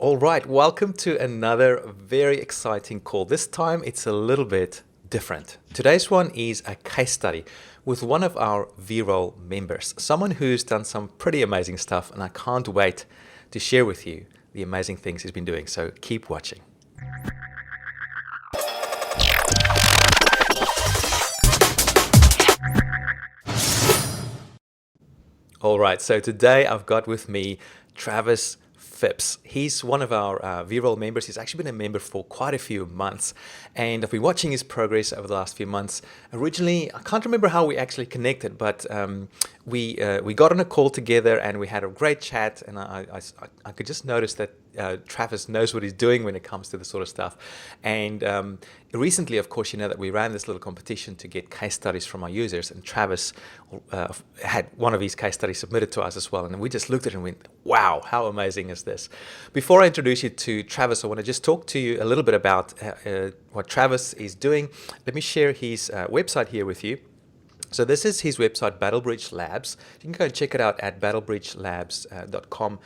All right, welcome to another very exciting call. This time it's a little bit different. Today's one is a case study with one of our Veeroll members, someone who's done some pretty amazing stuff, and I can't wait to share with you the amazing things he's been doing. So keep watching. All right, so today I've got with me Travis Phipps. He's one of our Veeroll members. He's actually been a member for quite a few months, and I've been watching his progress over the last few months. Originally, I can't remember how we actually connected, but we got on a call together and we had a great chat, and I could just notice that Travis knows what he's doing when it comes to this sort of stuff. And recently, of course, you know that we ran this little competition to get case studies from our users, and Travis had one of his case studies submitted to us as well. And we just looked at it and went, wow, how amazing is this? Before I introduce you to Travis, I want to just talk to you a little bit about what Travis is doing. Let me share his website here with you. So this is his website, Battlebridge Labs. You can go and check it out at battlebridgelabs.com.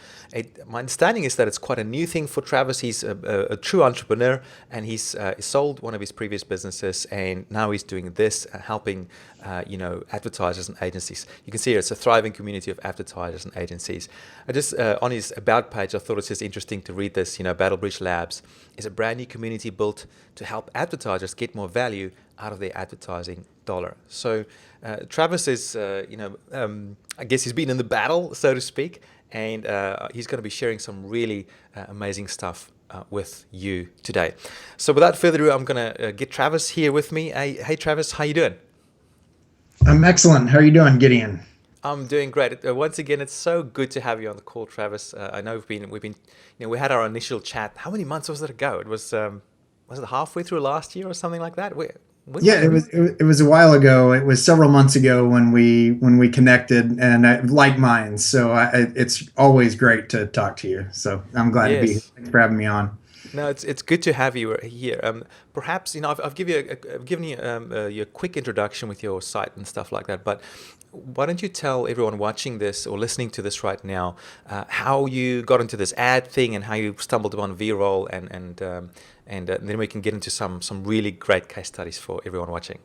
My understanding is that it's quite a new thing for Travis. He's a true entrepreneur, and he's sold one of his previous businesses, and now he's doing this, helping advertisers and agencies. You can see here it's a thriving community of advertisers and agencies. I just on his about page, I thought it's just interesting to read this. Battlebridge Labs is a brand new community built to help advertisers get more value out of their advertising dollar. So Travis is, I guess he's been in the battle, so to speak, and he's going to be sharing some really amazing stuff with you today. So without further ado, I'm going to get Travis here with me. Hey, Travis, how you doing? I'm excellent. How are you doing, Gideon? I'm doing great. Once again, it's so good to have you on the call, Travis. I know we had our initial chat. How many months was it ago? It was it halfway through last year or something like that? Yeah, it was a while ago. It was several months ago when we connected, and like mine. So it's always great to talk to you. So I'm glad to be here. Yes. Thanks for having me on. No, it's good to have you here. Perhaps I've given you your quick introduction with your site and stuff like that. But why don't you tell everyone watching this or listening to this right now how you got into this ad thing and how you stumbled upon Veeroll, and then we can get into some really great case studies for everyone watching.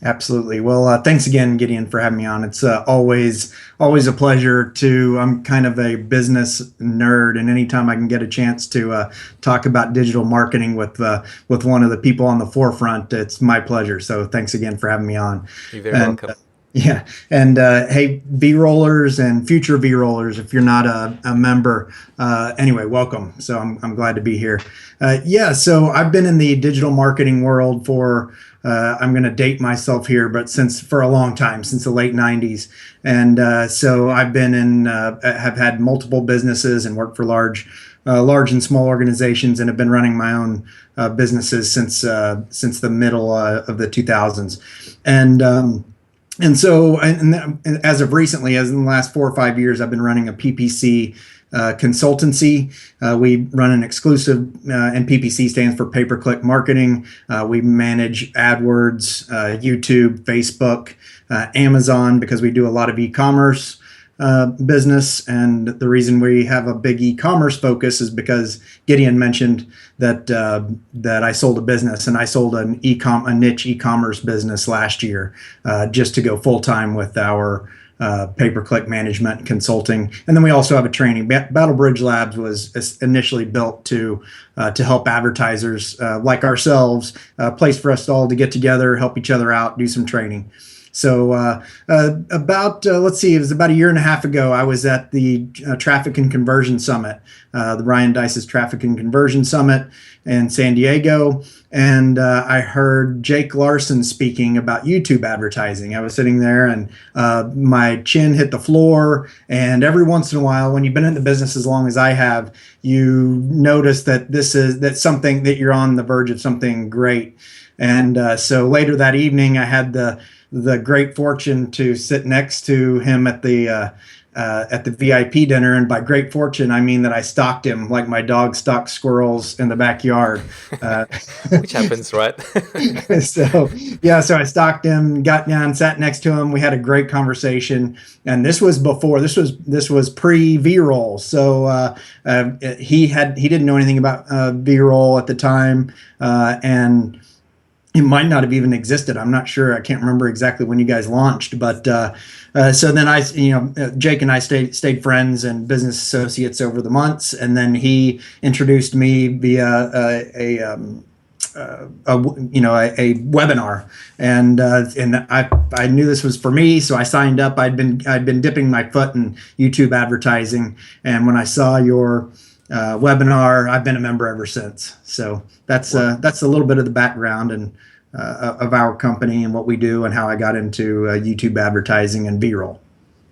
Absolutely. Well, thanks again, Gideon, for having me on. It's always a pleasure to. I'm kind of a business nerd, and anytime I can get a chance to talk about digital marketing with one of the people on the forefront, it's my pleasure. So thanks again for having me on. You're very welcome. Yeah. And hey, V-rollers and future V-rollers, if you're not a member, anyway, welcome. So I'm glad to be here. So I've been in the digital marketing world for, I'm going to date myself here, but for a long time, since the late 90s. And so I've been have had multiple businesses and worked for large and small organizations, and have been running my own businesses since the middle of the 2000s. And so, as of recently, as in the last 4 or 5 years, I've been running a PPC consultancy. We run an exclusive, and PPC stands for pay-per-click marketing. We manage AdWords, YouTube, Facebook, Amazon, because we do a lot of e-commerce business. And the reason we have a big e-commerce focus is because Gideon mentioned that I sold a business, and I sold a niche e-commerce business last year, just to go full time with our pay-per-click management and consulting. And then we also have a training. Battlebridge Labs was initially built to help advertisers like ourselves, a place for us all to get together, help each other out, do some training. So let's see, it was about a year and a half ago, I was at the Traffic and Conversion Summit, the Ryan Dice's Traffic and Conversion Summit in San Diego. And I heard Jake Larson speaking about YouTube advertising. I was sitting there, and my chin hit the floor. And every once in a while, when you've been in the business as long as I have, you notice that that's something that you're on the verge of something great. And so later that evening, I had the great fortune to sit next to him at the at the VIP dinner, and by great fortune, I mean that I stalked him like my dog stalks squirrels in the backyard. Uh, Which happens, right? so yeah, so I stalked him, got down, sat next to him. We had a great conversation, and this was pre Veeroll. So he didn't know anything about Veeroll at the time, and it might not have even existed. I'm not sure. I can't remember exactly when you guys launched, but so then Jake and I stayed friends and business associates over the months, and then he introduced me via a webinar, and I knew this was for me, so I signed up. I'd been dipping my foot in YouTube advertising, and when I saw your webinar, I've been a member ever since. So that's a little bit of the background and of our company and what we do and how I got into YouTube advertising and B-roll.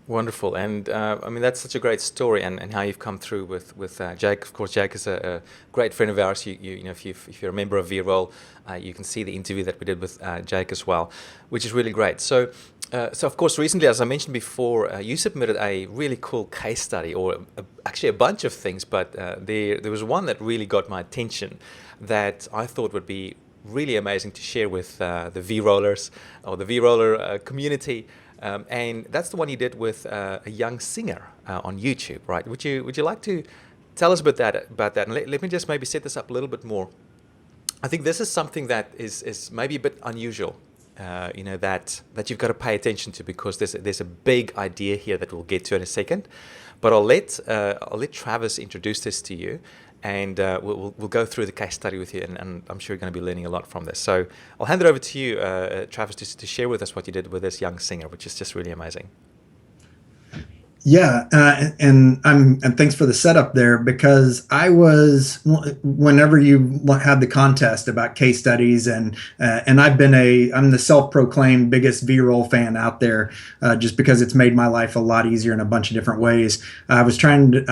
Wonderful, and I mean that's such a great story, and how you've come through with Jake. Of course, Jake is a great friend of ours. You know, if you're a member of Veeroll, you can see the interview that we did with Jake as well, which is really great. So of course, recently, as I mentioned before, you submitted a really cool case study, or actually a bunch of things, but there was one that really got my attention that I thought would be really amazing to share with the Veerollers or the Veeroller community. And that's the one you did with a young singer on YouTube, right? Would you like to tell us about that? And let me just maybe set this up a little bit more. I think this is something that is maybe a bit unusual, that you've got to pay attention to, because there's a big idea here that we'll get to in a second. But I'll let Travis introduce this to you, and we'll go through the case study with you, and I'm sure you're going to be learning a lot from this. So I'll hand it over to you, Travis, to share with us what you did with this young singer, which is just really amazing. Yeah, and thanks for the setup there, because whenever you had the contest about case studies, and I'm the self-proclaimed biggest V-roll fan out there, just because it's made my life a lot easier in a bunch of different ways. I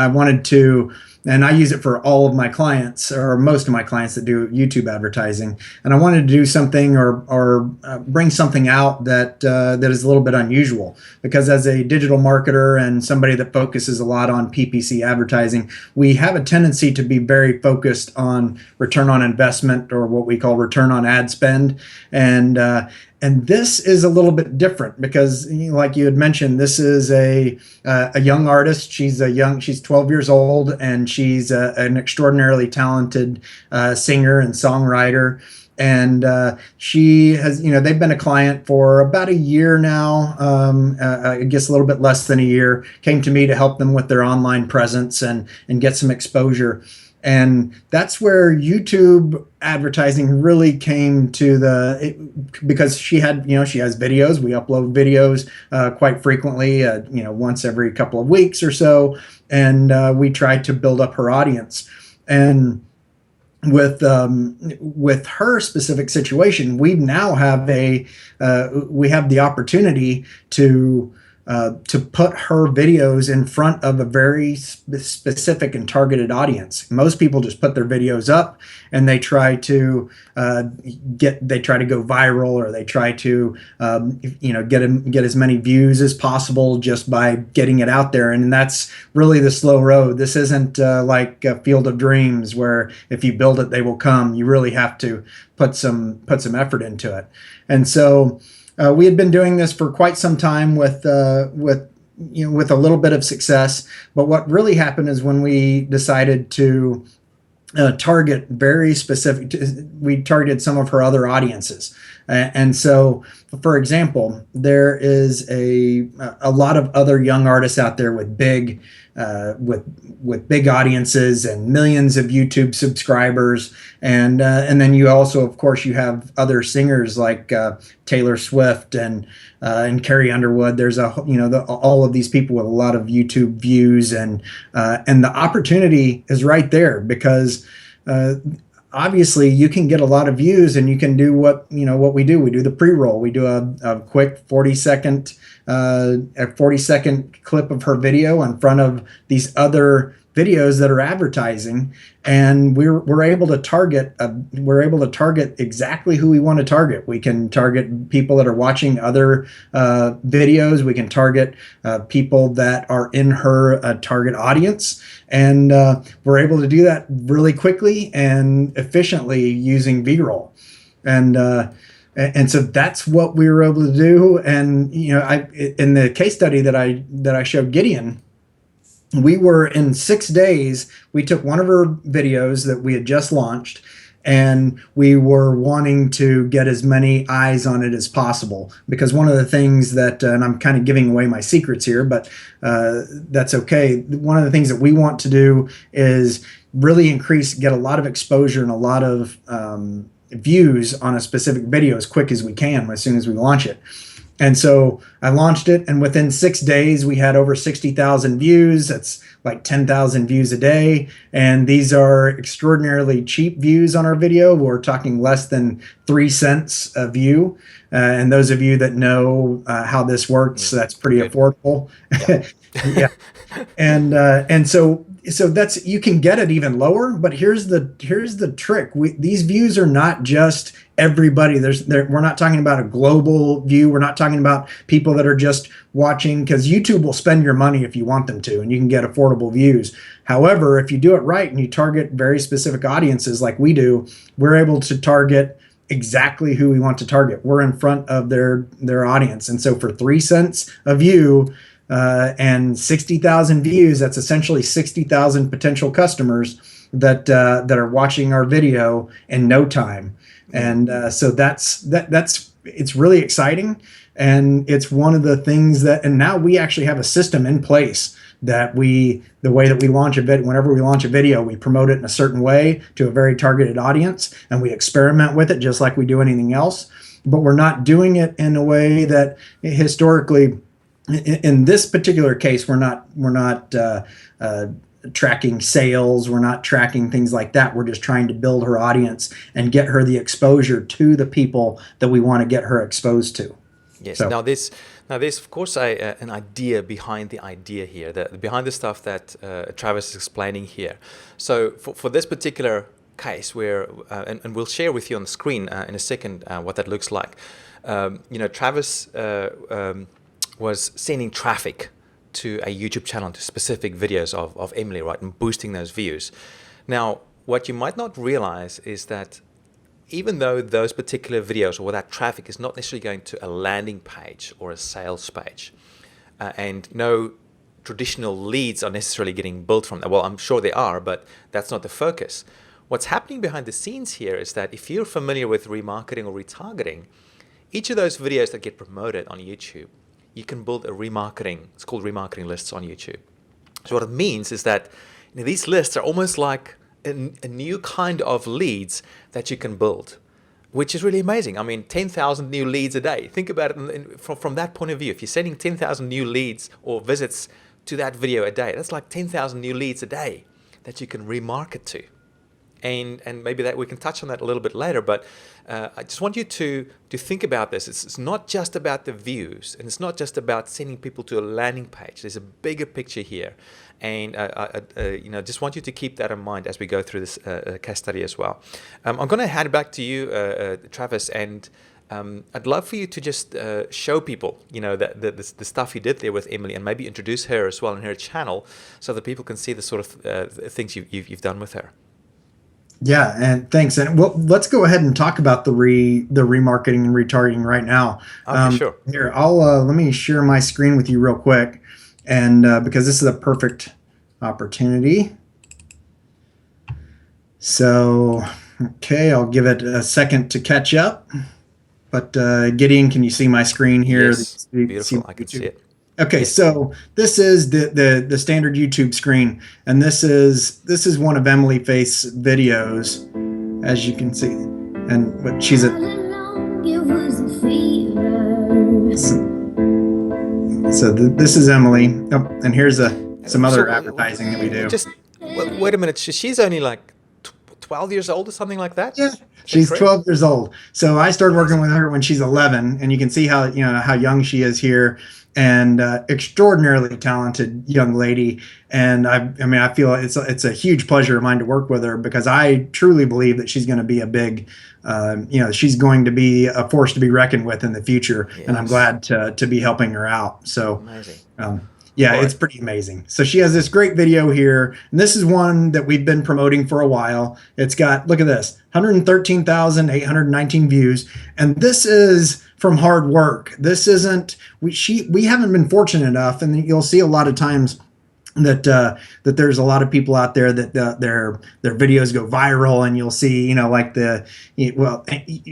wanted to. And I use it for all of my clients, or most of my clients that do YouTube advertising. And I wanted to do something or bring something out that is a little bit unusual, because as a digital marketer and somebody that focuses a lot on PPC advertising, we have a tendency to be very focused on return on investment, or what we call return on ad spend. And this is a little bit different, because, like you had mentioned, this is a young artist. She's 12 years old, and she's an extraordinarily talented singer and songwriter. And she has, they've been a client for about a year now. I guess a little bit less than a year. Came to me to help them with their online presence and get some exposure. And that's where YouTube advertising really came to because she has videos. We upload videos quite frequently, once every couple of weeks or so. And we try to build up her audience. And with her specific situation, we now have we have the opportunity to put her videos in front of a very specific and targeted audience. Most people just put their videos up, and they try to go viral, or they try to get as many views as possible just by getting it out there. And that's really the slow road. This isn't like a Field of Dreams, where if you build it, they will come. You really have to put some effort into it. And so we had been doing this for quite some time with a little bit of success. But what really happened is when we decided to target very specific, we targeted some of her other audiences. And so, for example, there is a lot of other young artists out there with big audiences and millions of YouTube subscribers, and then you also, of course, you have other singers like Taylor Swift and Carrie Underwood. There's all of these people with a lot of YouTube views, and the opportunity is right there, because obviously you can get a lot of views, and you can do what we do. We do the pre-roll. We do a quick 40-second clip of her video in front of these other videos that are advertising, and we're able to target exactly who we want to target. We can target people that are watching other videos. We can target people that are in her target audience, and we're able to do that really quickly and efficiently using Veeroll. And and so that's what we were able to do. And I in the case study that I showed Gideon, we were in 6 days. We took one of her videos that we had just launched, and we were wanting to get as many eyes on it as possible, because one of the things that and I'm kind of giving away my secrets here, but that's okay. One of the things that we want to do is really get a lot of exposure and a lot of views on a specific video as quick as we can as soon as we launch it. And so I launched it, and within 6 days, we had over 60,000 views. That's like 10,000 views a day. And these are extraordinarily cheap views on our video. We're talking less than 3 cents a view. And those of you that know how this works, that's pretty affordable. Yeah. And so that's, you can get it even lower, but here's the trick. These views are not just everybody. We're not talking about a global view. We're not talking about people that are just watching, because YouTube will spend your money if you want them to, and you can get affordable views. However, if you do it right and you target very specific audiences like we do, we're able to target exactly who we want to target. We're in front of their audience. And so for 3 cents a view, and 60,000 views, that's essentially 60,000 potential customers that are watching our video in no time. And so that's it's really exciting, and it's one of the things and now we actually have a system in place that the way that we launch a video, whenever we launch a video, we promote it in a certain way to a very targeted audience, and we experiment with it just like we do anything else. But we're not doing it in a way that historically, in this particular case, we're not tracking sales. We're not tracking things like that. We're just trying to build her audience and get her the exposure to the people that we want to get her exposed to. Yes. So. Now there's of course an idea behind the idea here, behind the stuff that Travis is explaining here. So for this particular case, where and we'll share with you on the screen in a second what that looks like. Travis was sending traffic to a YouTube channel, to specific videos of Emily, right, and boosting those views. Now, what you might not realize is that even though those particular videos or that traffic is not necessarily going to a landing page or a sales page, and no traditional leads are necessarily getting built from that. Well, I'm sure they are, but that's not the focus. What's happening behind the scenes here is that if you're familiar with remarketing or retargeting, each of those videos that get promoted on YouTube, you can build it's called remarketing lists on YouTube. So what it means is that these lists are almost like a new kind of leads that you can build, which is really amazing. I mean, 10,000 new leads a day. Think about it from that point of view. If you're sending 10,000 new leads or visits to that video a day, that's like 10,000 new leads a day that you can remarket to. And maybe that we can touch on that a little bit later, but I just want you to think about this. It's not just about the views, and it's not just about sending people to a landing page. There's a bigger picture here, and I just want you to keep that in mind as we go through this case study as well. I'm going to hand it back to you, Travis, and I'd love for you to just show people, the stuff you did there with Emily, and maybe introduce her as well in her channel, so that people can see the sort of things you've done with her. Yeah, and thanks. And well, let's go ahead and talk about the remarketing and retargeting right now. Okay, sure. Here, let me share my screen with you real quick, and because this is a perfect opportunity. So, okay, I'll give it a second to catch up. But Gideon, can you see my screen here? Yes, beautiful. I can see it. Okay, yes. So this is the standard YouTube screen, and this is one of Emily Faith's videos, as you can see, and but she's a. So this is Emily. Oh, and here's some other advertising that we do. Just wait a minute. She's only like 12 years old or something like that? Yeah, she's 12 years old. So I started working with her when she's 11, and you can see how young she is here. and extraordinarily talented young lady. And I mean, I feel it's a huge pleasure of mine to work with her because I truly believe that she's going to be a big, she's going to be a force to be reckoned with in the future. And I'm Yes. glad to be helping her out. So, Amazing. yeah, All it's right. pretty amazing. So she has this great video here, and this is one that we've been promoting for a while. It's got, look at this, 113,819 views, and this is from hard work. This isn't we haven't been fortunate enough, and you'll see a lot of times that there's a lot of people out there that their videos go viral, and you'll see, like well,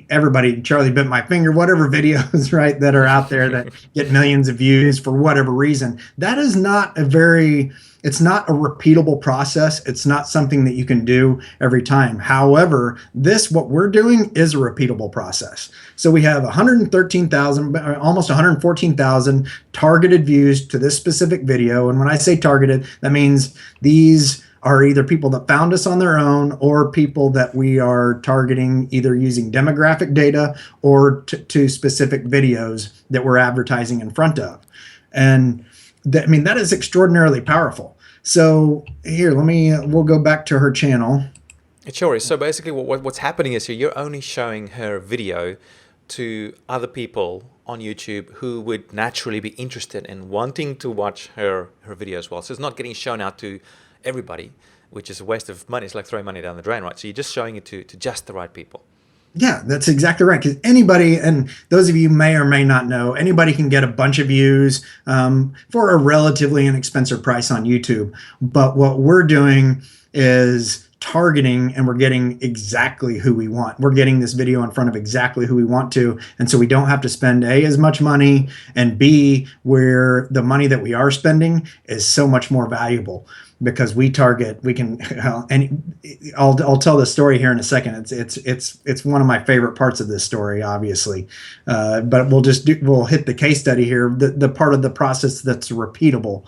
everybody, Charlie bit my finger, whatever videos, right, that are out there that get millions of views for whatever reason. That is not a very It's not a repeatable process. It's not something that you can do every time. However, what we're doing is a repeatable process. So we have 113,000, almost 114,000 targeted views to this specific video. And when I say targeted, that means these are either people that found us on their own or people that we are targeting either using demographic data or to specific videos that we're advertising in front of. And that is extraordinarily powerful. So here, we'll go back to her channel. Sure. So basically, what's happening is you're only showing her video to other people on YouTube who would naturally be interested in wanting to watch her video as well. So it's not getting shown out to everybody, which is a waste of money. It's like throwing money down the drain, right? So you're just showing it to just the right people. Yeah, that's exactly right. Because anybody, and those of you may or may not know, anybody can get a bunch of views for a relatively inexpensive price on YouTube. But what we're doing is targeting, and we're getting exactly who we want. We're getting this video in front of exactly who we want to. And so we don't have to spend A, as much money, and B, where the money that we are spending is so much more valuable. Because we can, and I'll tell the story here in a second. It's one of my favorite parts of this story, obviously. But we'll hit the case study here, the part of the process that's repeatable,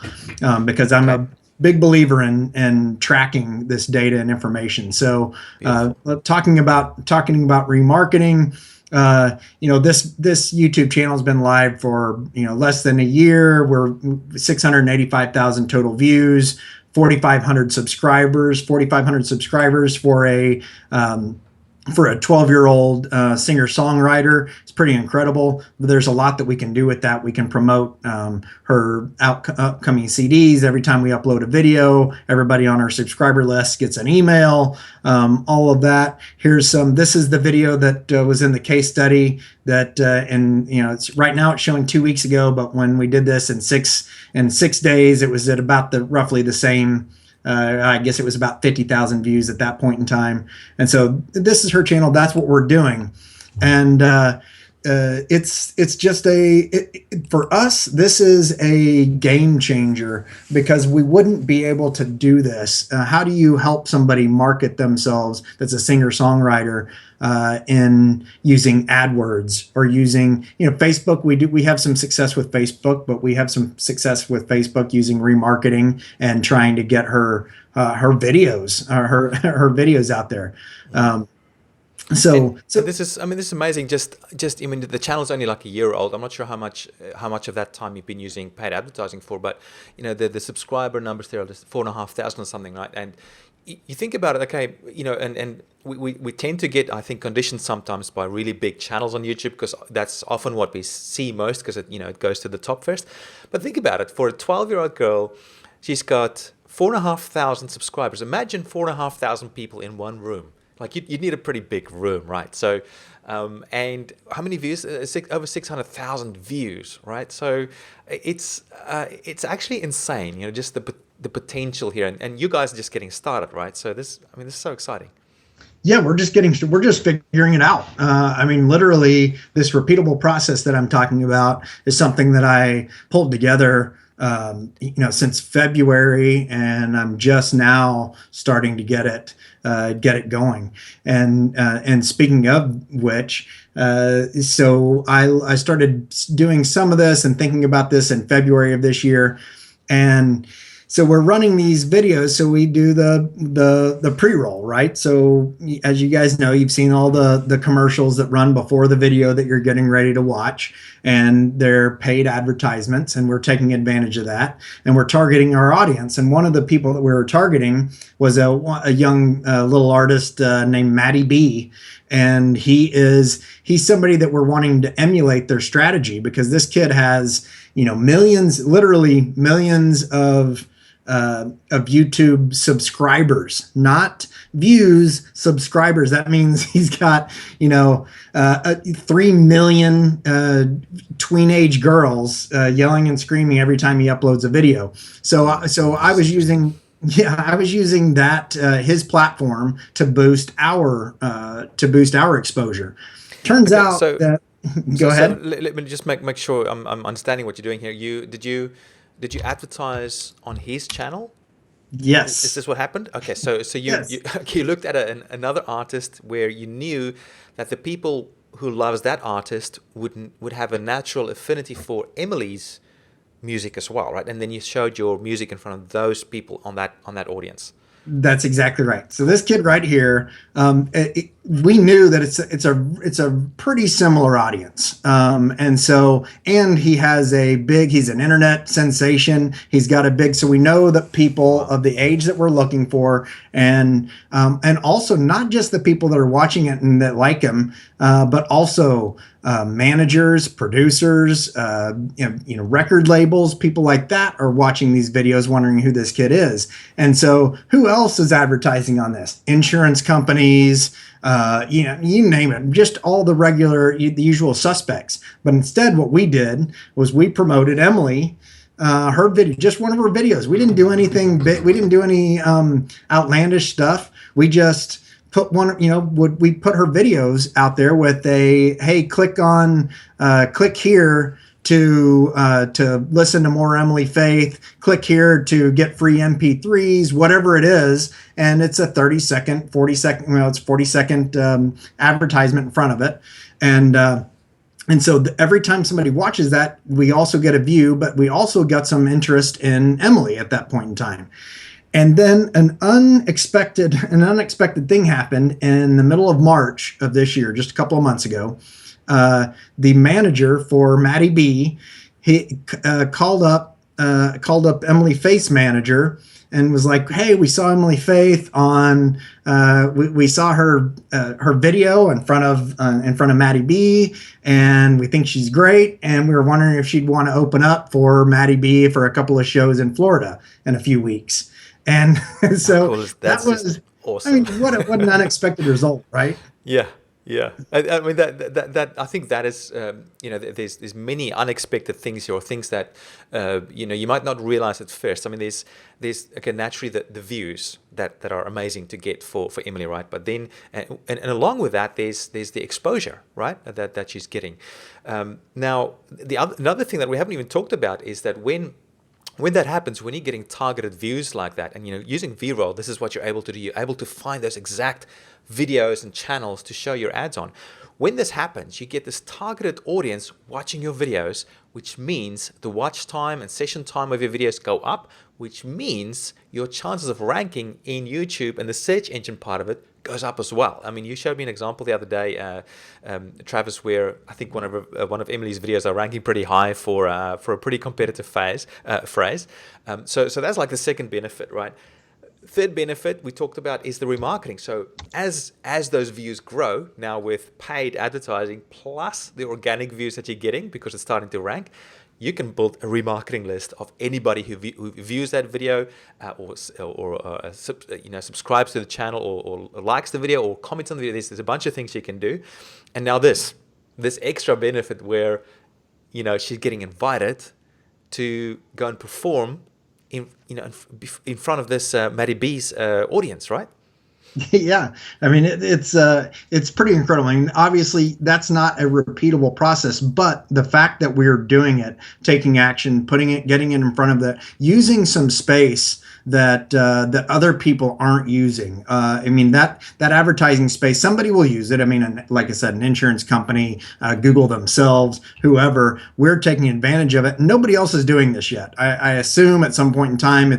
because I'm Okay. a big believer in tracking this data and information. So, Beautiful. talking about remarketing. This YouTube channel has been live for less than a year. We're 685,000 total views, 4,500 subscribers for a 12-year-old singer-songwriter. It's pretty incredible. There's a lot that we can do with that. We can promote her upcoming CDs. Every time we upload a video, everybody on our subscriber list gets an email, all of that. This is the video that was in the case study that, it's right now it's showing 2 weeks ago, but when we did this in 6 days, it was at about roughly the same. I guess it was about 50,000 views at that point in time. And so this is her channel. That's what we're doing. And it's just for us, this is a game changer because we wouldn't be able to do this. How do you help somebody market themselves that's a singer-songwriter in using AdWords or using, Facebook? We have some success with Facebook, but we have some success with Facebook using remarketing and trying to get her videos, her videos out there. And So this is, this is amazing. The channel's only like a year old. I'm not sure how much of that time you've been using paid advertising for, but the subscriber numbers there are just 4,500 or something, right? And you think about it, okay, and we tend to get, I think, conditioned sometimes by really big channels on YouTube because that's often what we see most because it goes to the top first. But think about it, for a 12-year-old girl, she's got 4,500 subscribers. Imagine 4,500 people in one room. Like you'd need a pretty big room, right? So, and how many views? Over 600,000 views, right? So, it's actually insane. Just the potential here, and you guys are just getting started, right? So this is so exciting. yeah, we're just figuring it out. Literally, this repeatable process that I'm talking about is something that I pulled together, since February, and I'm just now starting to get it going. And speaking of which, so I started doing some of this and thinking about this in February of this year, and So we're running these videos. So we do the pre-roll, right? So as you guys know, you've seen all the commercials that run before the video that you're getting ready to watch, and they're paid advertisements, and we're taking advantage of that, and we're targeting our audience. And one of the people that we were targeting was a young little artist named Maddie B. And he's somebody that we're wanting to emulate their strategy, because this kid has, millions, literally millions of YouTube subscribers, not views, subscribers. That means he's got, 3 million tween-age girls yelling and screaming every time he uploads a video. So I was using. Yeah, I was using that his platform to boost our exposure. Turns out So that go so ahead. let me just make sure I'm understanding what you're doing here. Did you advertise on his channel? Is Yes. this what happened? Okay, so you Yes. you looked at another artist where you knew that the people who loves that artist would have a natural affinity for Emily's music as well, right? And then you showed your music in front of those people on that audience. That's exactly right. So this kid right here, we knew that it's a pretty similar audience, and he's an internet sensation. He's got a big, so we know that people Wow. of the age that we're looking for, and also not just the people that are watching it and that like him, but also managers, producers, record labels, people like that are watching these videos, wondering who this kid is. And so, who else is advertising on this? Insurance companies, you name it, just all the the usual suspects. But instead, what we did was we promoted Emily. Her video, just one of her videos. We didn't do anything big. We didn't do any outlandish stuff. We just put we put her videos out there with hey, click here to listen to more Emily Faith, click here to get free MP3s, whatever it is. And it's a 30-second, 40-second, it's 40-second advertisement in front of it. And so every time somebody watches that, we also get a view, but we also got some interest in Emily at that point in time. And then an unexpected thing happened in the middle of March of this year, just a couple of months ago. The manager for Maddie B, he called up Emily Faith's manager and was like, "Hey, we saw Emily Faith on we saw her video in front of Maddie B, and we think she's great, and we were wondering if she'd want to open up for Maddie B for a couple of shows in Florida in a few weeks." And How so cool is that that's just was, I awesome. mean, what an unexpected result, right? Yeah, yeah. I mean that I think that is there's many unexpected things here, or things that you might not realize at first. I mean there's okay, naturally the views that are amazing to get for Emily, right? But then and along with that there's the exposure, right? That she's getting. Now another thing that we haven't even talked about is that when that happens, when you're getting targeted views like that, and using Veeroll, this is what you're able to do. You're able to find those exact videos and channels to show your ads on. When this happens, you get this targeted audience watching your videos, which means the watch time and session time of your videos go up, which means your chances of ranking in YouTube and the search engine part of it goes up as well. I mean, you showed me an example the other day, Travis, where I think one of Emily's videos are ranking pretty high for a pretty competitive phrase. So that's like the second benefit, right? Third benefit we talked about is the remarketing. So as those views grow now with paid advertising plus the organic views that you're getting because it's starting to rank, you can build a remarketing list of anybody who views that video or subscribes to the channel or likes the video or comments on the video. There's a bunch of things you can do. And now this extra benefit where she's getting invited to go and perform in front of this Maddie B's audience, right? Yeah, I mean it's pretty incredible. I mean, obviously that's not a repeatable process, but the fact that we're doing it, taking action, getting it in front of using some space that other people aren't using. I mean, that advertising space, somebody will use it. I mean, like I said, an insurance company, Google themselves, whoever. We're taking advantage of it. Nobody else is doing this yet. I assume at some point in time,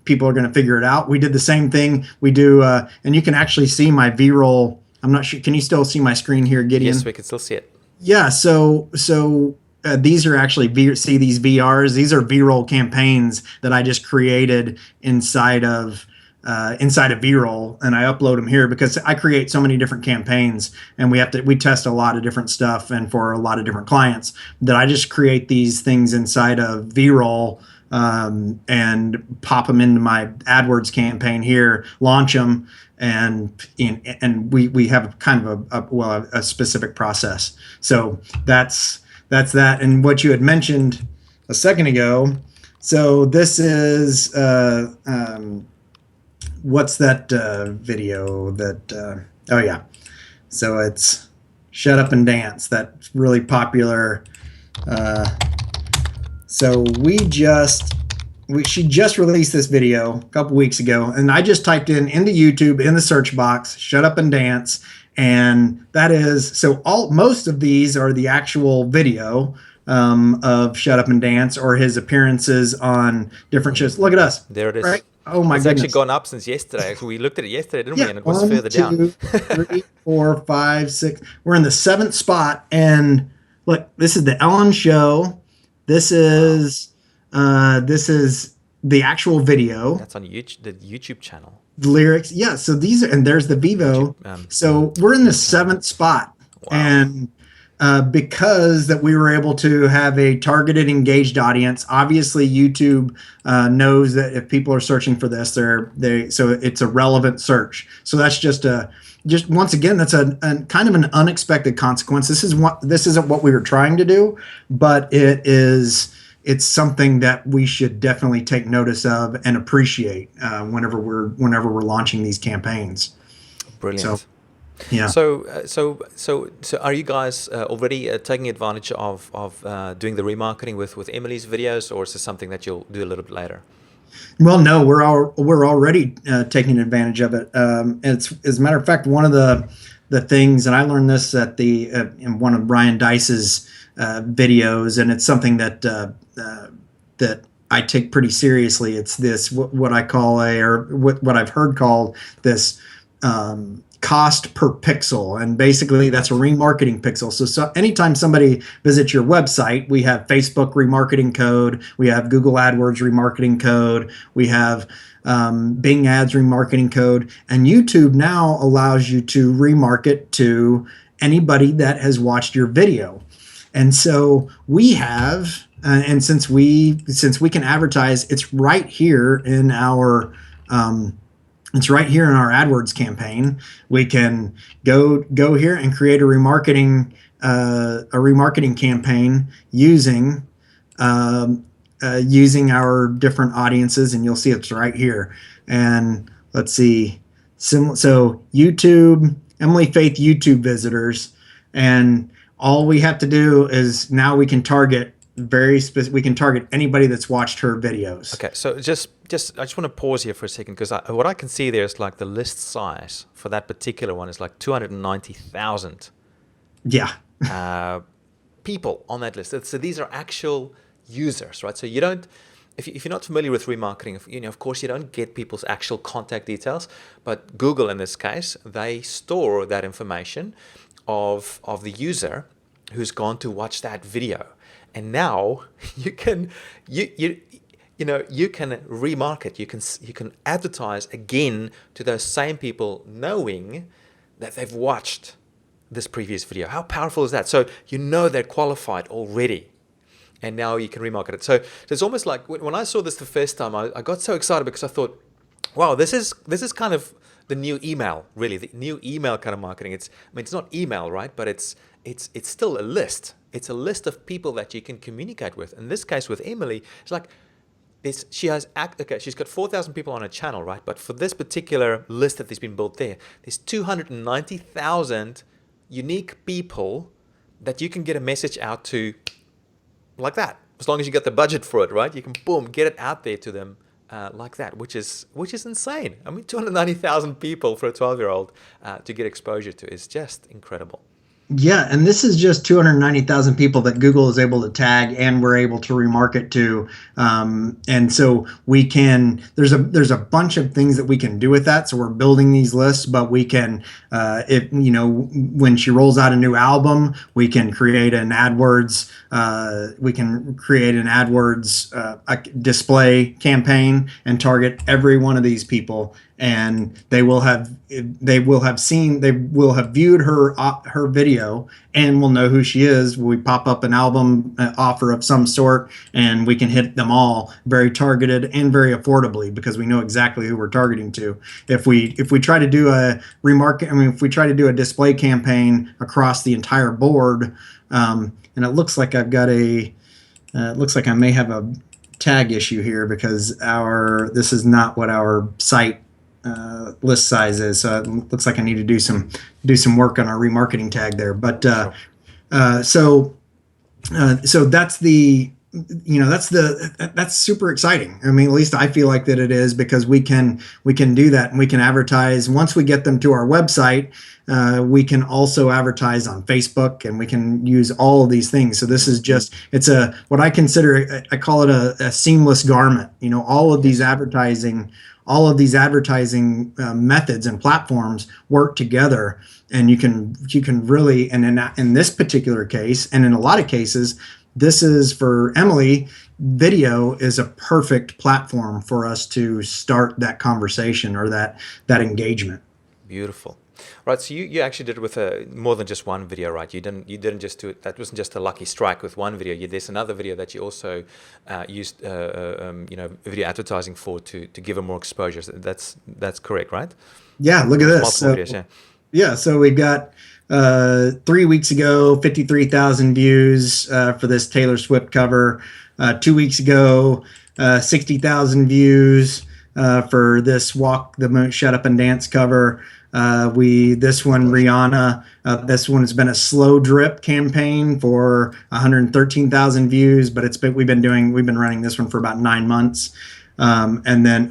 people are gonna figure it out. We did the same thing. We do, and you can actually see my Veeroll. I'm not sure. Can you still see my screen here, Yes, Gideon? we can still see it. Yeah, these are actually see these VRs. These are Veeroll campaigns that I just created inside of Veeroll, and I upload them here because I create so many different campaigns, and we test a lot of different stuff, and for a lot of different clients, that I just create these things inside of Veeroll, and pop them into my AdWords campaign here, launch them, and we have kind of a specific process. So that's that. And what you had mentioned a second ago. So this is what's that video that? Oh yeah. So it's Shut Up and Dance. That's really popular. So she just released this video a couple weeks ago, and I just typed into YouTube in the search box, Shut Up and Dance. And that is, so most of these are the actual video of Shut Up and Dance, or his appearances on different shows. Look at us. There it is. Right? Oh my It's goodness. actually gone up since yesterday. We looked at it yesterday, didn't we? Yeah, And it was 1, further down. 2, 3, 4, 5, 6. We're in the 7th spot. And look, this is the Ellen show. This is the actual video. That's on YouTube, the YouTube channel. The lyrics. Yeah. So and there's the Vivo. So we're in the 7th spot. Wow. And because that we were able to have a targeted, engaged audience. Obviously, YouTube knows that if people are searching for this, so it's a relevant search. So that's just once again, that's a kind of an unexpected consequence. This isn't what we were trying to do, but it's something that we should definitely take notice of and appreciate whenever we're launching these campaigns. Brilliant. So, yeah. So are you guys already taking advantage of doing the remarketing with Emily's videos, or is this something that you'll do a little bit later? Well, no, we're already taking advantage of it. It's, as a matter of fact, one of the things, and I learned this in one of Brian Dice's videos, and it's something that I take pretty seriously. It's this what I call what I've heard called this cost per pixel, and basically that's a remarketing pixel. So anytime somebody visits your website, we have Facebook remarketing code, we have Google AdWords remarketing code, we have Bing Ads remarketing code, and YouTube now allows you to remarket to anybody that has watched your video. And so we have, and since we can advertise, it's right here in our AdWords campaign. We can go here and create a remarketing campaign using our different audiences, and you'll see it's right here. And let's see, so YouTube, Emily Faith YouTube visitors, and all we have to do is now we can target we can target anybody that's watched her videos. Okay, so I just want to pause here for a second, because what I can see there is like the list size for that particular one is like 290,000. Yeah. People on that list. So these are actual users, right? So you don't, if you're not familiar with remarketing, of course you don't get people's actual contact details, but Google in this case, they store that information of the user who's gone to watch that video. And now you can remarket, you can advertise again to those same people, knowing that they've watched this previous video. How powerful is that? So they're qualified already, and now you can remarket it. So it's almost like when I saw this the first time, I got so excited because I thought, wow, this is kind of the new email, really, the new email kind of marketing. It's not email, right? But it's still a list. It's a list of people that you can communicate with. In this case, with Emily, it's like she's got 4,000 people on her channel, right? But for this particular list that has been built there's 290,000 unique people that you can get a message out to like that. As long as you got the budget for it, right? You can, boom, get it out there to them like that, which is insane. I mean, 290,000 people for a 12-year-old to get exposure to is just incredible. Yeah, and this is just 290,000 people that Google is able to tag and we're able to remarket to. And so we can, there's a bunch of things that we can do with that. So we're building these lists, but we can, if, when she rolls out a new album, we can create an AdWords, display campaign and target every one of these people, and they will have viewed her video and will know who she is. We pop up an album offer of some sort, and we can hit them all very targeted and very affordably because we know exactly who we're targeting to. If we try to do if we try to do a display campaign across the entire board, and it looks like it looks like I may have a tag issue here because this is not what our site list size is. So it looks like I need to do some work on our remarketing tag there. But so that's that's super exciting. I mean, at least I feel like that it is, because we can do that, and we can advertise once we get them to our website. We can also advertise on Facebook, and we can use all of these things. So this is just, what I consider, I call it a seamless garment. All of these advertising methods and platforms work together, and you can really, and in this particular case, and in a lot of cases, this is for Emily, video is a perfect platform for us to start that conversation or that engagement. Beautiful. Right, so you actually did it with more than just one video, right? You didn't just do it. That wasn't just a lucky strike with one video. There's another video that you also used video advertising for to give them more exposure. So that's correct, right? Yeah, look at this. Multiple videos, yeah. So we've got 3 weeks ago, 53,000 views for this Taylor Swift cover. 2 weeks ago, 60,000 views for this Walk the Moon, Shut Up and Dance cover. This one, Rihanna, this one has been a slow drip campaign for 113,000 views, but we've been running this one for about 9 months. And then,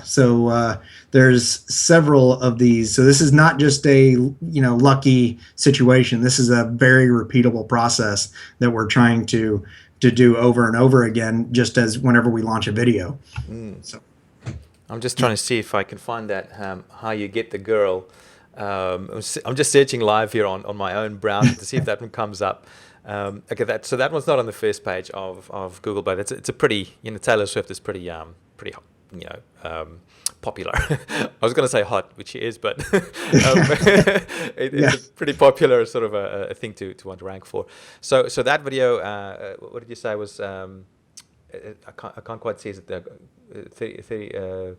so there's several of these. So this is not just a, lucky situation. This is a very repeatable process that we're trying to do over and over again, just as whenever we launch a video. So. I'm just trying to see if I can find that, how you get the girl. I'm just searching live here on my own browser to see if that one comes up. Okay, that one's not on the first page of Google, but it's a pretty, Taylor Swift is pretty popular. I was going to say hot, which she is, but it's a pretty popular sort of a thing to want to rank for. So that video, what did you say was? I can't quite see. Is it 30?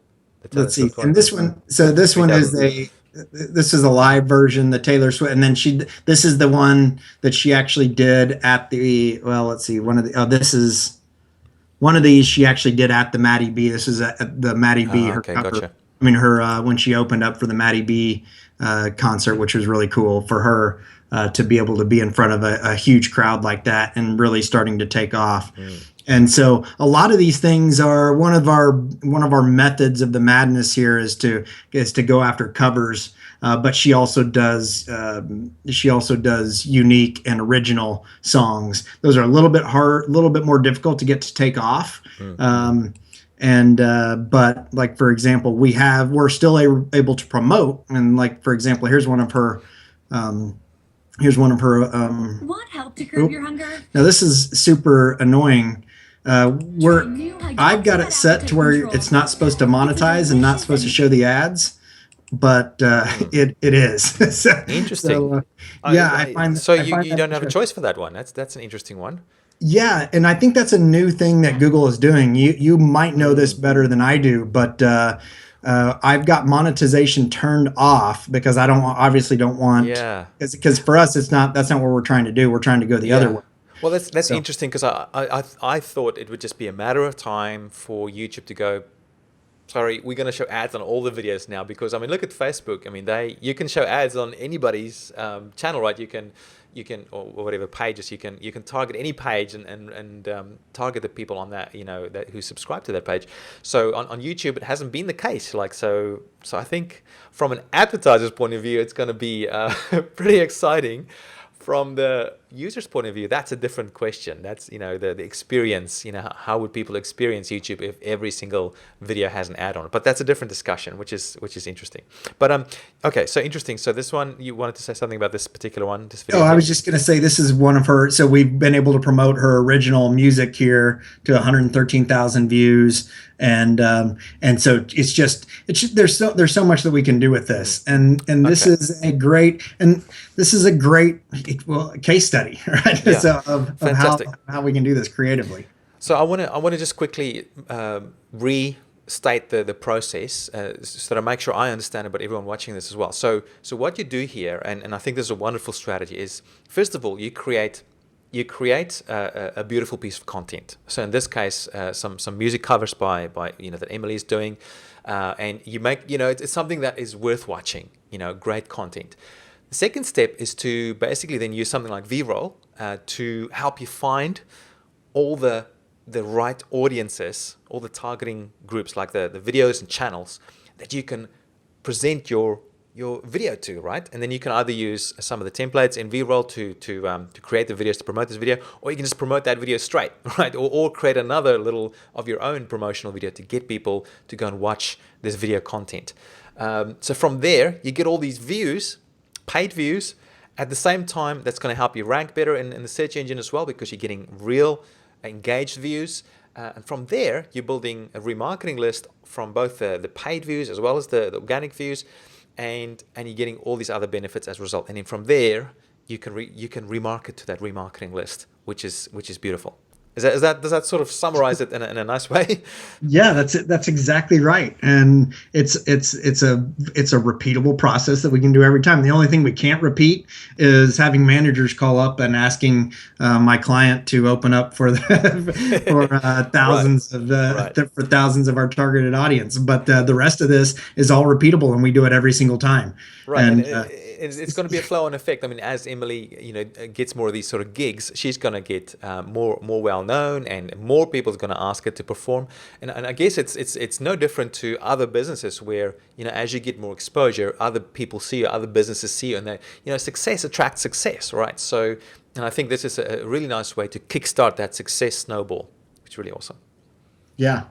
Let's see. And this one. So this one is this is a live version, the Taylor Swift, and then this is the one that she actually did at the. Well, let's see. This is one of these she actually did at the Maddie B. This is at the Maddie B. Okay, gotcha. I mean, her when she opened up for the Maddie B concert, which was really cool for her to be able to be in front of a huge crowd like that and really starting to take off. And so a lot of these things are one of our methods of the madness here is to go after covers, but she also does unique and original songs. Those are a little bit more difficult to get to take off. But like, for example, we're still able to promote, and like, for example, here's one of her. Want help to curb your hunger? Now this is super annoying. I've got it set to where it's not supposed to monetize and not supposed to show the ads, but it is. So, interesting. I find so. You don't have a choice for that one. That's an interesting one. Yeah, and I think that's a new thing that Google is doing. You might know this better than I do, but I've got monetization turned off because I obviously don't want. Yeah. Because for us, that's not what we're trying to do. We're trying to go the other way. Well, that's interesting, because I thought it would just be a matter of time for YouTube to go, sorry, we're going to show ads on all the videos now because I mean, look at Facebook. I mean, you can show ads on anybody's channel, right? You can or whatever pages you can target any page and target the people on that that who subscribe to that page. So on YouTube, it hasn't been the case. Like so I think from an advertiser's point of view, it's going to be pretty exciting. From the user's point of view, that's a different question. That's the experience. How would people experience YouTube if every single video has an ad on it? But that's a different discussion, which is interesting. But okay, so interesting. So this one, you wanted to say something about this particular one, this video? Oh, I was just going to say this is one of her. So we've been able to promote her original music here to 113,000 views, and so there's so much that we can do with this, and this Okay. is a great case study, right? Yeah. So of Fantastic. how we can do this creatively. So I want to just quickly restate the process so that I make sure I understand it, but everyone watching this as well. So what you do here, and I think this is a wonderful strategy, is first of all you create a beautiful piece of content. So in this case, some music covers by that Emily is doing, and you make it's something that is worth watching. Great content. The second step is to basically then use something like Veeroll to help you find all the right audiences, all the targeting groups, like the videos and channels that you can present your video to, right? And then you can either use some of the templates in Veeroll to create the videos to promote this video, or you can just promote that video straight, right? Or create another little of your own promotional video to get people to go and watch this video content. So from there, you get all these views, paid views. At the same time, that's going to help you rank better in the search engine as well, because you're getting real engaged views. And from there, you're building a remarketing list from both the paid views as well as the organic views, and you're getting all these other benefits as a result. And then from there, you can remarket to that remarketing list, which is beautiful. Does that sort of summarize it in a nice way? Yeah, that's it. That's exactly right. And it's a repeatable process that we can do every time. The only thing we can't repeat is having managers call up and asking my client to open up for thousands for thousands of our targeted audience. But the rest of this is all repeatable, and we do it every single time. Right. And it's going to be a flow-on effect. I mean, as Emily, gets more of these sort of gigs, she's going to get more well-known, and more people's going to ask her to perform. And I guess it's no different to other businesses where, as you get more exposure, other people see you, other businesses see you, and that, success attracts success, right? So, and I think this is a really nice way to kickstart that success snowball, which is really awesome. Yeah,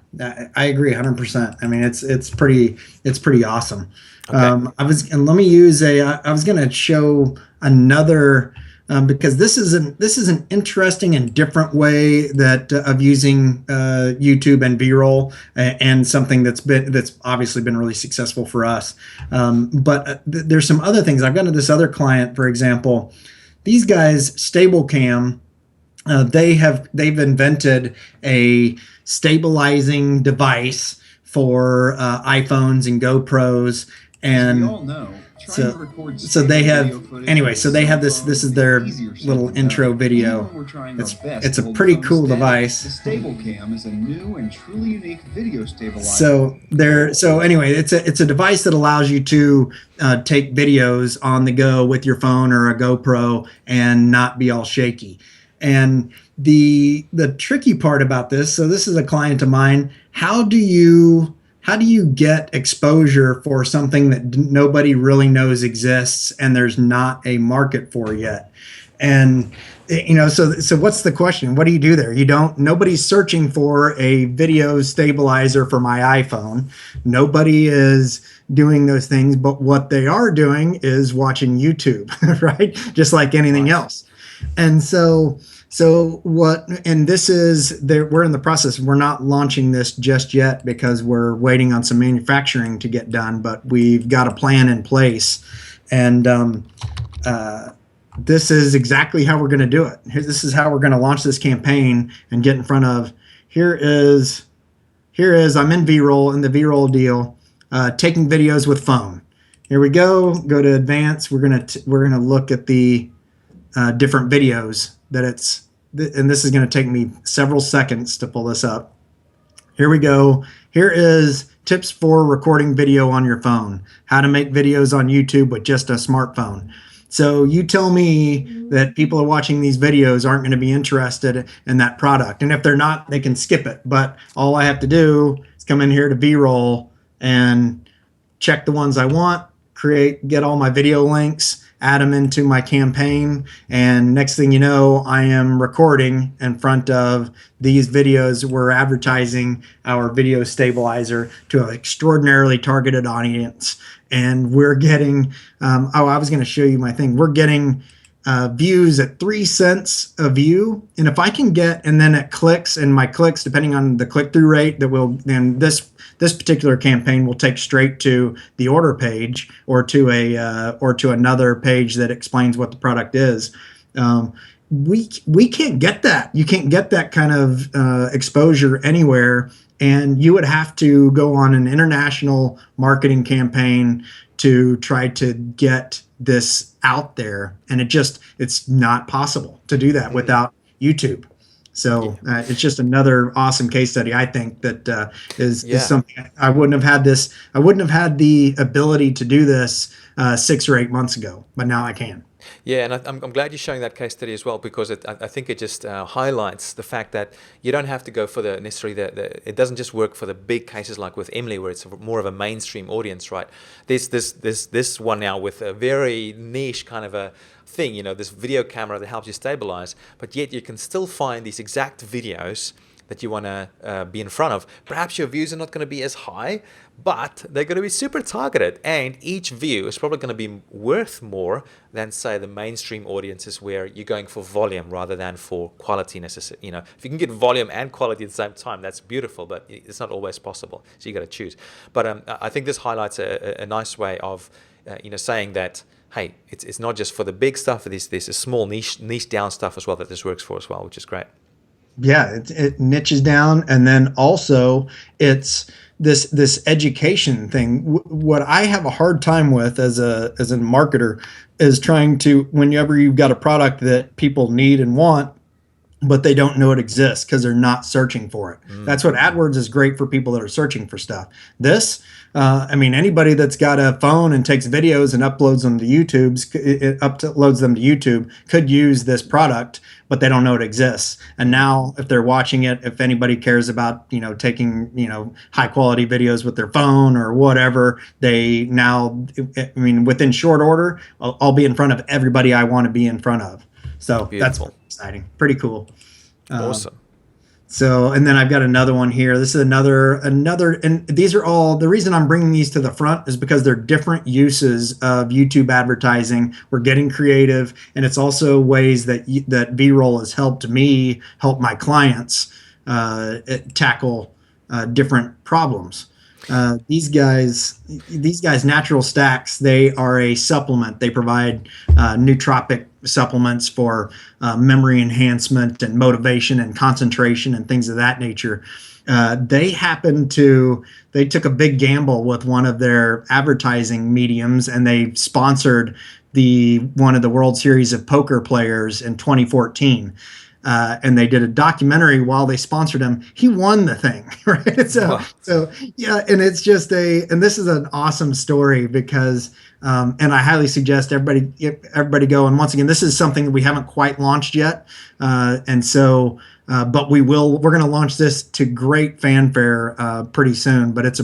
I agree 100%. I mean, it's pretty awesome. Okay. I was going to show another because this is an interesting and different way of using YouTube and Veeroll, and something that's obviously been really successful for us. But there's some other things. I've got this other client, for example. These guys, StableCam. They've invented a stabilizing device for iPhones and GoPros, and we all know, so they have this is their little intro video. It's a pretty cool device. The StableCam is a new and truly unique video stabilizer. So anyway, it's a device that allows you to take videos on the go with your phone or a GoPro and not be all shaky. And the tricky part about this, so this is a client of mine. How do you get exposure for something that nobody really knows exists and there's not a market for yet? And so what's the question? What do you do there? Nobody's searching for a video stabilizer for my iPhone. Nobody is doing those things, but what they are doing is watching YouTube, right? Just like anything else. And we're in the process. We're not launching this just yet because we're waiting on some manufacturing to get done, but we've got a plan in place. And this is exactly how we're going to do it. This is how we're going to launch this campaign and get in front of, here is, I'm in Veeroll, in the Veeroll deal, taking videos with phone. Here we go to advance. We're going to look at the different videos and this is going to take me several seconds to pull this up. Here we go. Here is tips for recording video on your phone, how to make videos on YouTube with just a smartphone. So you tell me that people are watching these videos aren't going to be interested in that product. And if they're not, they can skip it. But all I have to do is come in here to Veeroll and check the ones I want, get all my video links, add them into my campaign. And next thing you know, I am recording in front of these videos. We're advertising our video stabilizer to an extraordinarily targeted audience. And we're getting, I was going to show you my thing. We're getting views at 3 cents a view. And if I can get, and then it clicks, and my clicks, depending on the click-through rate, that will, then this particular campaign will take straight to the order page or to another page that explains what the product is. We can't get that. You can't get that kind of exposure anywhere. And you would have to go on an international marketing campaign to try to get this out there. And it's not possible to do that without YouTube. So it's just another awesome case study, I think, that is something I wouldn't have had this. I wouldn't have had the ability to do this 6 or 8 months ago, but now I can. Yeah, and I'm glad you're showing that case study as well, because I think it just highlights the fact that you don't have to go for it doesn't just work for the big cases like with Emily, where it's more of a mainstream audience, right? There's this one now with a very niche kind of a thing, this video camera that helps you stabilize, but yet you can still find these exact videos that you want to be in front of. Perhaps your views are not going to be as high, but they're going to be super targeted, and each view is probably going to be worth more than, say, the mainstream audiences where you're going for volume rather than for quality necessarily. If you can get volume and quality at the same time, that's beautiful, but it's not always possible, so you got to choose. But I think this highlights a nice way of saying that, hey, it's not just for the big stuff. There's a small niche down stuff as well that this works for as well, which is great. Yeah, it niches down, and then also it's this education thing. What I have a hard time with as a marketer is trying to, whenever you've got a product that people need and want, but they don't know it exists because they're not searching for it. That's what AdWords is great for, people that are searching for stuff. Anybody that's got a phone and takes videos and uploads them to YouTube could use this product, but they don't know it exists. And now if they're watching it, if anybody cares about, taking, high quality videos with their phone or whatever, within short order, I'll be in front of everybody I want to be in front of. So beautiful. That's exciting. Pretty cool. Awesome. So, and then I've got another one here. This is another, and these are all, the reason I'm bringing these to the front is because they're different uses of YouTube advertising. We're getting creative, and it's also ways that Veeroll has helped me help my clients tackle different problems. These guys, Natural Stacks, they are a supplement. They provide nootropic supplements for memory enhancement and motivation and concentration and things of that nature. They took a big gamble with one of their advertising mediums, and they sponsored one of the World Series of Poker players in 2014. And they did a documentary while they sponsored him. He won the thing, right? So yeah, and it's just and this is an awesome story because, and I highly suggest everybody go. And once again, this is something that we haven't quite launched yet. But we're going to launch this to great fanfare pretty soon, but it's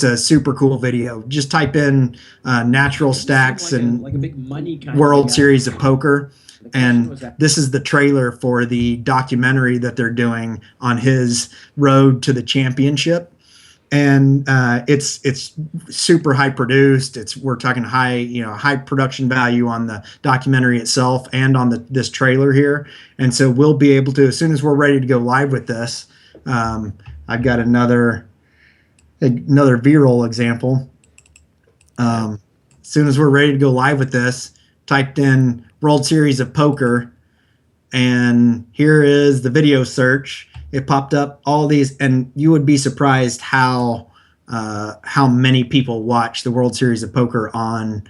a super cool video. Just type in Natural Stacks and a big money kind World of Series of Poker. And this is the trailer for the documentary that they're doing on his road to the championship. And it's super high produced. We're talking high production value on the documentary itself and on this trailer here. And so we'll be able to, as soon as we're ready to go live with this, I've got another Veeroll example. As soon as we're ready to go live with this, typed in World Series of Poker, and here is the video search. It popped up all these, and you would be surprised how many people watch the World Series of Poker on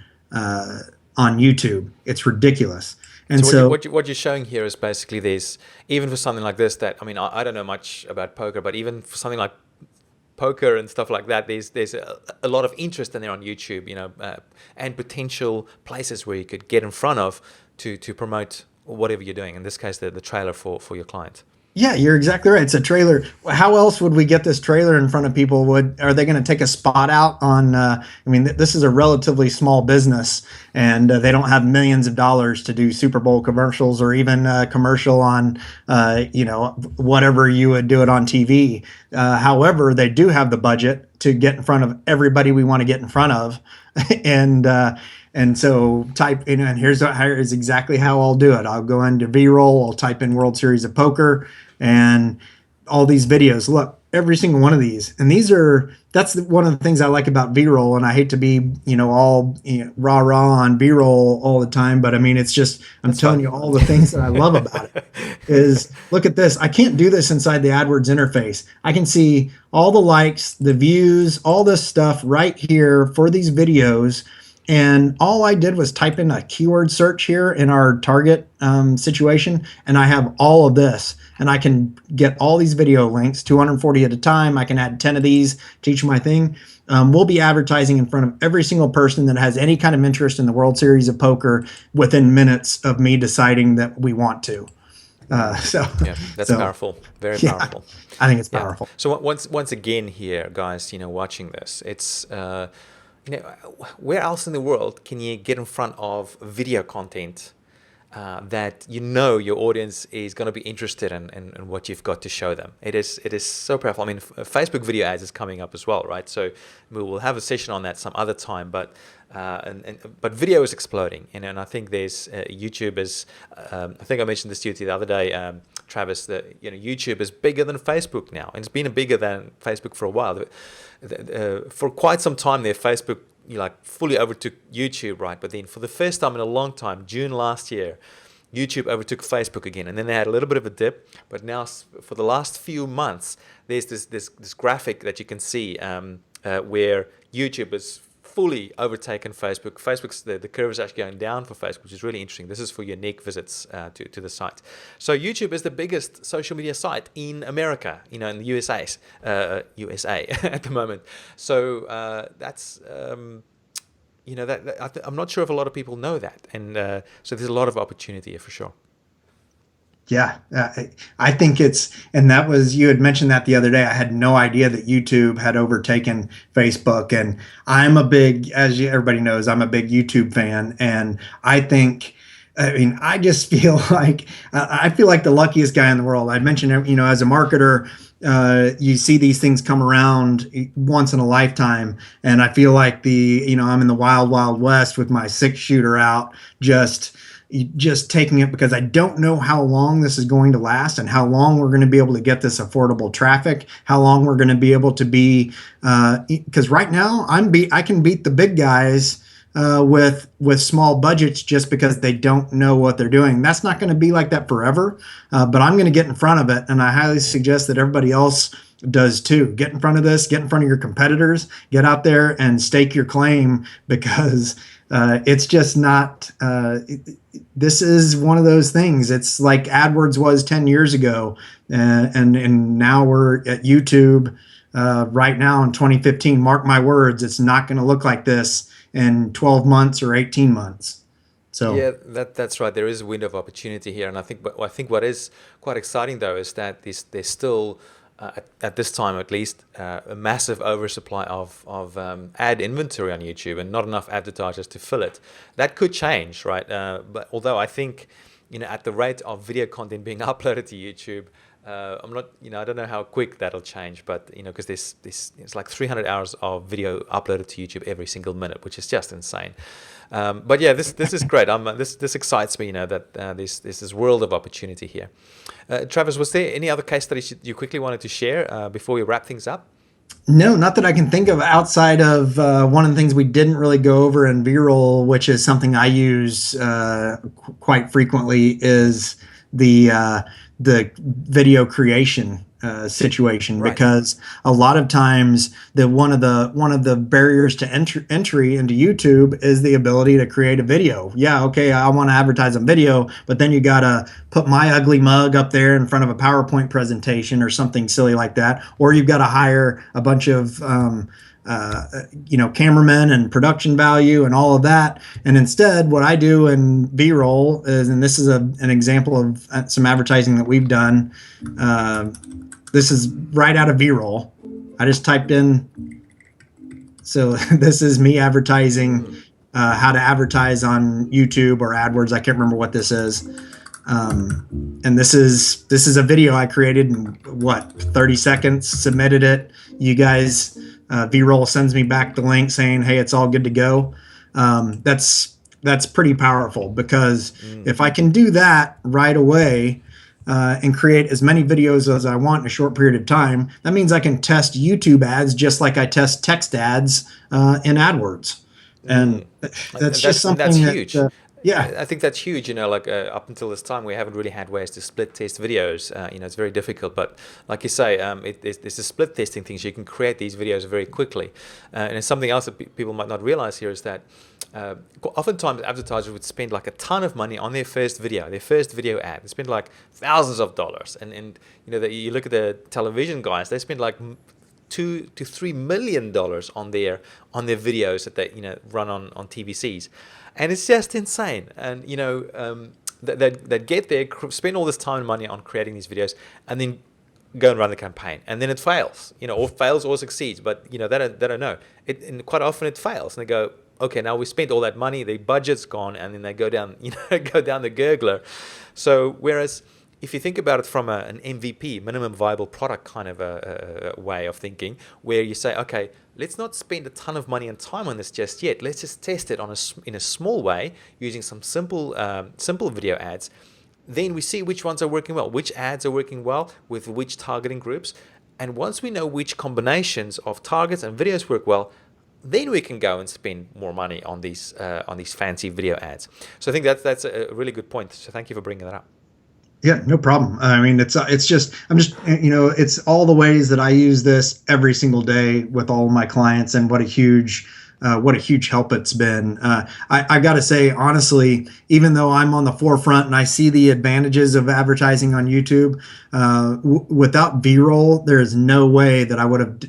YouTube. It's ridiculous. And so what you're showing here is basically even for something like this, that I don't know much about poker, but even for something like poker and stuff like that, there's a lot of interest in there on YouTube, and potential places where you could get in front of to promote whatever you're doing. In this case, the trailer for your client. Yeah, you're exactly right. It's a trailer. How else would we get this trailer in front of people? Are they going to take a spot out on? This is a relatively small business, and they don't have millions of dollars to do Super Bowl commercials or even a commercial on, whatever you would do it on TV. However, they do have the budget to get in front of everybody we want to get in front of, and so type in, and here's exactly how I'll do it. I'll go into Veeroll, I'll type in World Series of Poker and all these videos. Look, every single one of these. And that's one of the things I like about Veeroll. And I hate to be, all rah-rah on Veeroll all the time. But I mean, it's just, I'm telling you all the things that I love about it is, look at this. I can't do this inside the AdWords interface. I can see all the likes, the views, all this stuff right here for these videos. And all I did was type in a keyword search here in our target situation, and I have all of this. And I can get all these video links, 240 at a time. I can add 10 of these to each of my thing. We'll be advertising in front of every single person that has any kind of interest in the World Series of Poker within minutes of me deciding that we want to. That's powerful, very powerful. I think it's powerful. So once again here, guys, watching this, it's where else in the world can you get in front of video content that your audience is going to be interested in what you've got to show them? It is so powerful. I mean, Facebook video ads is coming up as well, right? So we will have a session on that some other time, but video is exploding, and I think there's YouTube is. I think I mentioned this to you the other day, Travis. That YouTube is bigger than Facebook now, and it's been bigger than Facebook for a while. For quite some time there, Facebook fully overtook YouTube, right? But then for the first time in a long time, June last year, YouTube overtook Facebook again, and then they had a little bit of a dip. But now, for the last few months, there's this graphic that you can see where YouTube is fully overtaken Facebook. Facebook's the curve is actually going down for Facebook, which is really interesting. This is for unique visits to the site. So YouTube is the biggest social media site in America, in the USA at the moment. So that's I'm not sure if a lot of people know that, and so there's a lot of opportunity here for sure. Yeah, I think and that was, you had mentioned that the other day. I had no idea that YouTube had overtaken Facebook. And I'm everybody knows, I'm a big YouTube fan. And I just feel like, the luckiest guy in the world. I mentioned, as a marketer, you see these things come around once in a lifetime. And I feel like I'm in the wild, wild west with my 6-shooter out, just taking it, because I don't know how long this is going to last and how long we're going to be able to get this affordable traffic, how long we're going to be able to be, because right now I can beat the big guys with small budgets just because they don't know what they're doing. That's not going to be like that forever, but I'm going to get in front of it, and I highly suggest that everybody else does too. Get in front of this, get in front of your competitors, get out there and stake your claim, because it's just not, this is one of those things. It's like AdWords was 10 years ago. And now we're at YouTube right now in 2015. Mark my words, it's not going to look like this in 12 months or 18 months. So yeah, that's right. There is a window of opportunity here. And I think what is quite exciting, though, is that there's still, at this time at least, a massive oversupply of ad inventory on YouTube and not enough advertisers to fill it. That could change, right? But although I think, at the rate of video content being uploaded to YouTube, I'm not, I don't know how quick that'll change, but because it's like 300 hours of video uploaded to YouTube every single minute, which is just insane. But yeah, this is great. This excites me, that there's this world of opportunity here. Travis, was there any other case studies you quickly wanted to share before we wrap things up? No, not that I can think of, outside of one of the things we didn't really go over in Veeroll, which is something I use quite frequently, is the video creation situation, Right. because a lot of times one of the barriers to entry into YouTube is the ability to create a video. Yeah, okay, I want to advertise on video, but then you gotta put my ugly mug up there in front of a PowerPoint presentation or something silly like that, or you've got to hire a bunch of cameramen and production value and all of that. And instead, what I do in Veeroll is, and this is an example of some advertising that we've done. This is right out of Veeroll. I just typed in. So this is me advertising, how to advertise on YouTube or AdWords. I can't remember what this is. And this is a video I created in 30 seconds, submitted it. You guys, Veeroll sends me back the link saying, hey, it's all good to go. That's pretty powerful, because if I can do that right away, and create as many videos as I want in a short period of time, that means I can test YouTube ads just like I test text ads in AdWords. And that's just something that's huge. Yeah. I think that's huge. Like up until this time, we haven't really had ways to split test videos. It's very difficult. But like you say, there's a split testing thing, so you can create these videos very quickly. And it's something else that people might not realize here is that oftentimes advertisers would spend like a ton of money on their first video ad. They spend like thousands of dollars. And you look at the television guys, they spend like $2 to $3 million on their videos that they run on TVCs. And it's just insane. And that get there, spend all this time and money on creating these videos, and then go and run the campaign, and then it fails, or fails or succeeds. But they don't know it, and quite often it fails, and they go, okay, now we spent all that money, the budget's gone, and then they go down, go down the gurgler. So whereas if you think about it from an MVP, minimum viable product kind of a way of thinking, where you say, okay, let's not spend a ton of money and time on this just yet. Let's just test it in a small way using some simple video ads. Then we see which ones are working well, which ads are working well with which targeting groups. And once we know which combinations of targets and videos work well, then we can go and spend more money on these fancy video ads. So I think that's a really good point. So thank you for bringing that up. Yeah, no problem. I mean, it's all the ways that I use this every single day with all of my clients, and what a huge help it's been. I got to say, honestly, even though I'm on the forefront and I see the advantages of advertising on YouTube, without Veeroll, there is no way that I would have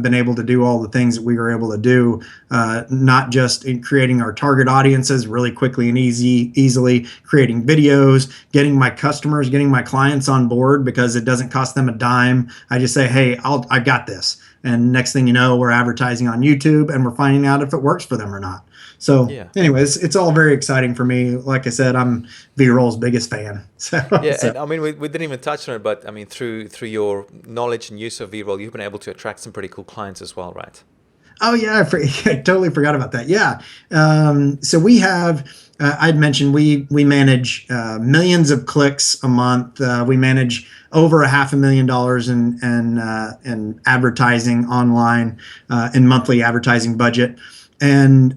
been able to do all the things that we were able to do, not just in creating our target audiences really quickly and easily, creating videos, getting my customers, getting my clients on board, because it doesn't cost them a dime. I just say, hey, I got this. And next thing you know, we're advertising on YouTube, and we're finding out if it works for them or not. So anyways, it's all very exciting for me. Like I said, I'm Veeroll's biggest fan. And I mean, we didn't even touch on it, but I mean, through your knowledge and use of Veeroll, you've been able to attract some pretty cool clients as well, right? Oh yeah, I totally forgot about that. Yeah. So we have, I'd mentioned we manage millions of clicks a month. We manage over $500,000 in advertising online, in monthly advertising budget. And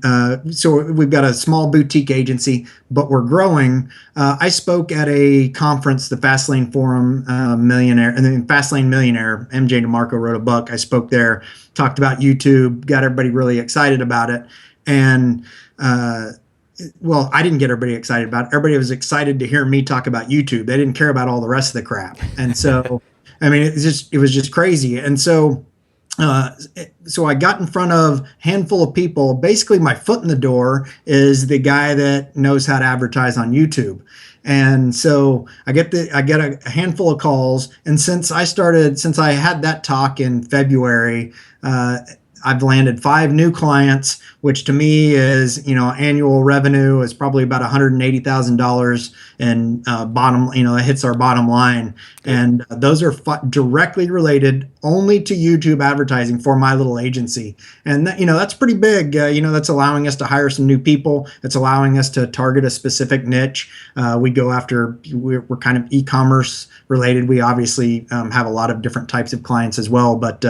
so we've got a small boutique agency, but we're growing. I spoke at a conference, the Fastlane Forum Millionaire, and then Fastlane Millionaire, MJ DeMarco wrote a book. I spoke there, talked about YouTube, got everybody really excited about it. And well, I didn't get everybody excited about it. Everybody was excited to hear me talk about YouTube. They didn't care about all the rest of the crap. And so, I mean, it was just crazy. And so, so I got in front of a handful of people. Basically, my foot in the door is the guy that knows how to advertise on YouTube. And so I get a handful of calls. And since I had that talk in February, I've landed 5 new clients, which to me is, annual revenue is probably about $180,000 and bottom, it hits our bottom line. And those are directly related only to YouTube advertising for my little agency. And that's pretty big. That's allowing us to hire some new people. It's allowing us to target a specific niche. We're kind of e-commerce related. We obviously have a lot of different types of clients as well, but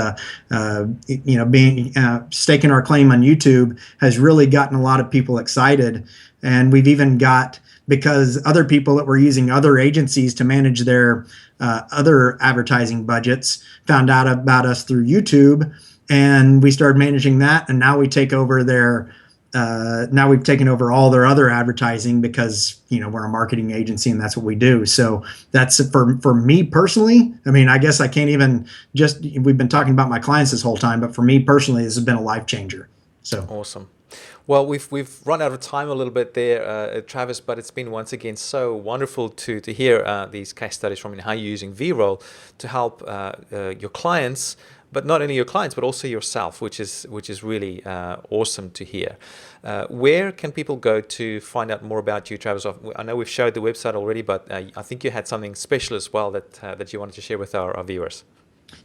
staking our claim on YouTube has really gotten a lot of people excited. And we've even got because other people that were using other agencies to manage their other advertising budgets found out about us through YouTube, and we started managing that. And now we take over their now we've taken over all their other advertising because we're a marketing agency and that's what we do. So that's for me personally. I mean, I guess I can't even we've been talking about my clients this whole time, but for me personally, this has been a life changer. So awesome. Well, we've run out of time a little bit there, Travis, but it's been once again so wonderful to hear these case studies from you, how you're using Veeroll to help your clients, but not only your clients, but also yourself, which is really awesome to hear. Where can people go to find out more about you, Travis? I know we've showed the website already, but I think you had something special as well that you wanted to share with our viewers.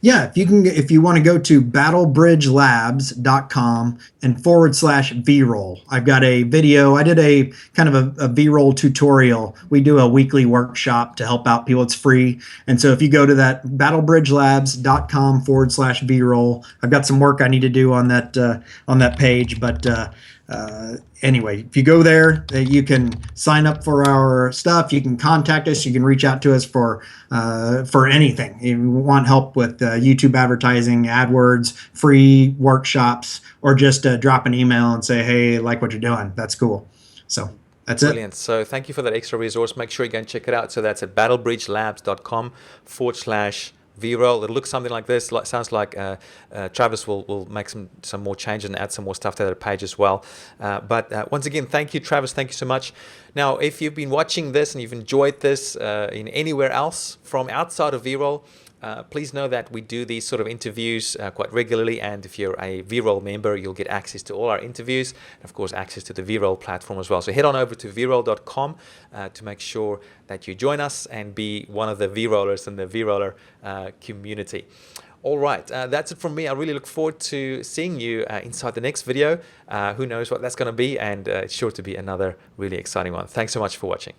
Yeah, if you want to go to battlebridgelabs.com and /Veeroll. I've got a video. I did a kind of a Veeroll tutorial. We do a weekly workshop to help out people. It's free. And so if you go to that battlebridgelabs.com /Veeroll, I've got some work I need to do on that page, but anyway, if you go there, you can sign up for our stuff. You can contact us. You can reach out to us for anything. If you want help with YouTube advertising, AdWords, free workshops, or just drop an email and say, hey, I like what you're doing. That's cool. So that's it. Brilliant. So thank you for that extra resource. Make sure you go and check it out. So that's at battlebridgelabs.com /Veeroll. It'll look something like this. Sounds like Travis will make some more changes and add some more stuff to that page as well. But once again, thank you, Travis. Thank you so much. Now, if you've been watching this and you've enjoyed this in anywhere else from outside of Veeroll, please know that we do these sort of interviews quite regularly, and if you're a Veeroll member, you'll get access to all our interviews, and of course access to the Veeroll platform as well. So head on over to veeroll.com to make sure that you join us and be one of the Veerollers in the Veeroller community. All right, that's it from me. I really look forward to seeing you inside the next video. Who knows what that's going to be, and it's sure to be another really exciting one. Thanks so much for watching.